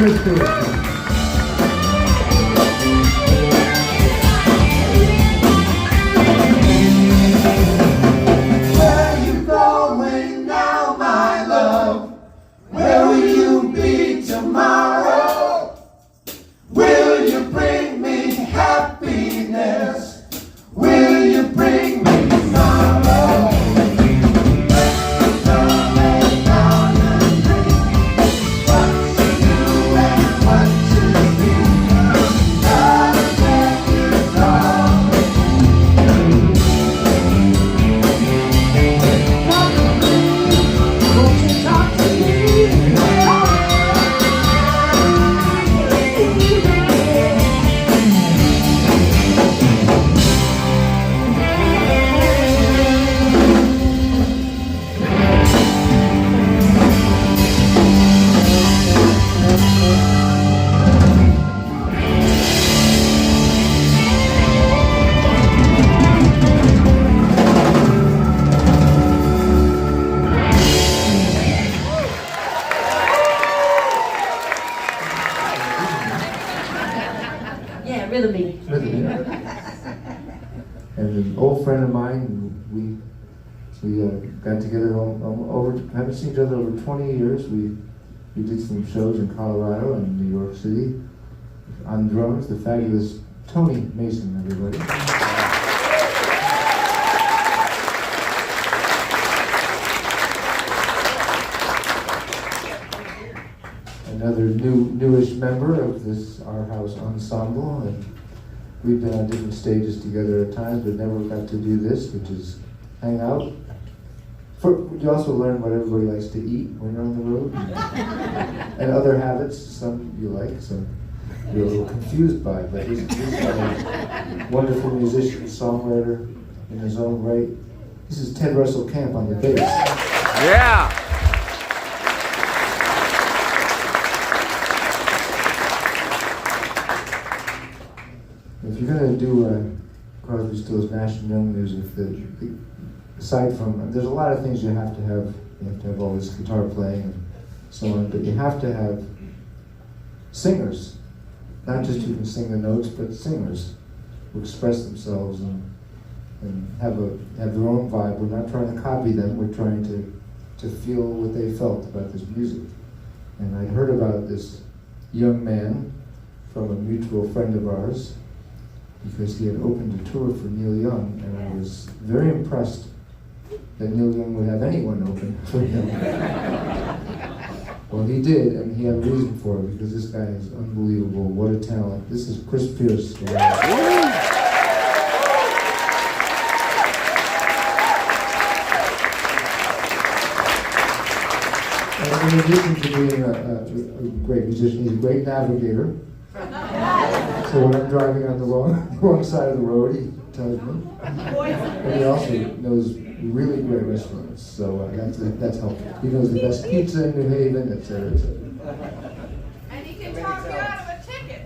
Chris Pierce. And an old friend of mine, we got together haven't seen each other over 20 years. We did some shows in Colorado and New York City. On drums, the fabulous Tony Mason, everybody. Another newish member of this Our House ensemble, and we've been on different stages together at times, but never got to do this, which is hang out. You also learn what everybody likes to eat when you're on the road, and other habits. Some you like, some you're a little confused by. But he's a wonderful musician, songwriter in his own right. This is Ted Russell Camp on the bass. Yeah. If you're going to do Crosby, Stills, Nash and Young music, aside from, there's a lot of things you have to have. You have to have all this guitar playing and so on, but you have to have singers. Not just who can sing the notes, but singers who express themselves and have their own vibe. We're not trying to copy them, we're trying to feel what they felt about this music. And I'd heard about this young man from a mutual friend of ours, because he had opened a tour for Neil Young, and I was very impressed that Neil Young would have anyone open for him. Well, he did, and he had a reason for it, because this guy is unbelievable. What a talent. This is Chris Pierce. And in addition to being a great musician, he's a great navigator. So when I'm driving on the wrong side of the road, he tells me. And he also knows really great restaurants, so that's helpful. He knows the best pizza in New Haven, etc., etc. And he can talk you out of a ticket.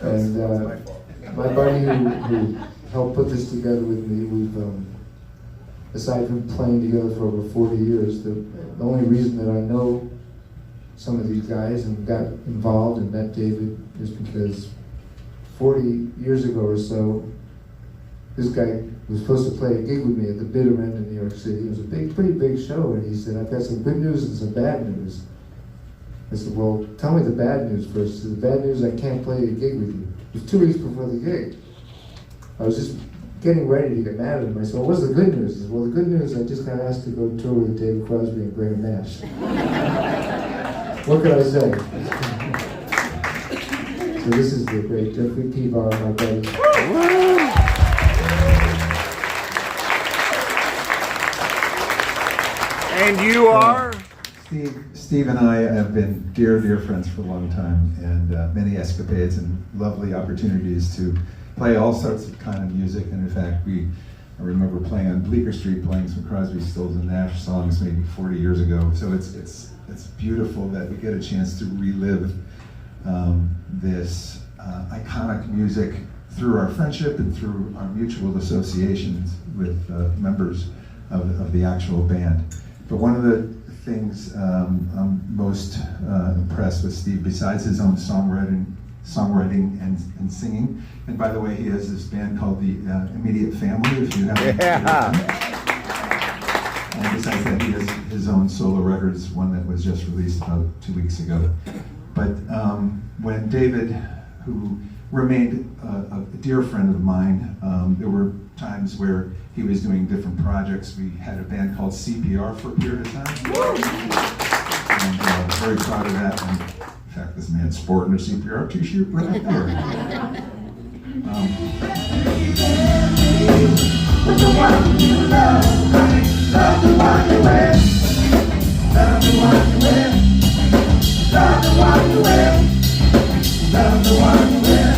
And my buddy who helped put this together with me, we've, aside from playing together for over 40 years, the only reason that I know some of these guys and got involved and met David is because 40 years ago or so, this guy was supposed to play a gig with me at the Bitter End in New York City. It was a pretty big show, and he said, I've got some good news and some bad news. I said, well, tell me the bad news first. He said, the bad news, I can't play a gig with you. It was 2 weeks before the gig. I was just getting ready to get mad at him. I said, well, what's the good news? He said, well, the good news, I just got asked to go tour with David Crosby and Graham Nash. What could I say? So this is the great Jeffrey Peabar, my buddy. And you are? Steve and I have been dear friends for a long time, and many escapades and lovely opportunities to play all sorts of kind of music. And in fact, I remember playing on Bleecker Street, playing some Crosby, Stills, and Nash songs maybe 40 years ago. So it's beautiful that we get a chance to relive this iconic music through our friendship and through our mutual associations with members of the actual band. But one of the things I'm most impressed with Steve, besides his own songwriting and singing. And by the way, he has this band called the Immediate Family, if you haven't heard of them. And besides that, he has his own solo records, one that was just released about 2 weeks ago. But when David, who remained a dear friend of mine, there were times where he was doing different projects. We had a band called CPR for a period of time. And very proud of that. And in fact, this man's sporting a CPR t-shirt right there. Love the one you love, love the one you wear, love the one you wear, love the one you wear, love the one you wear.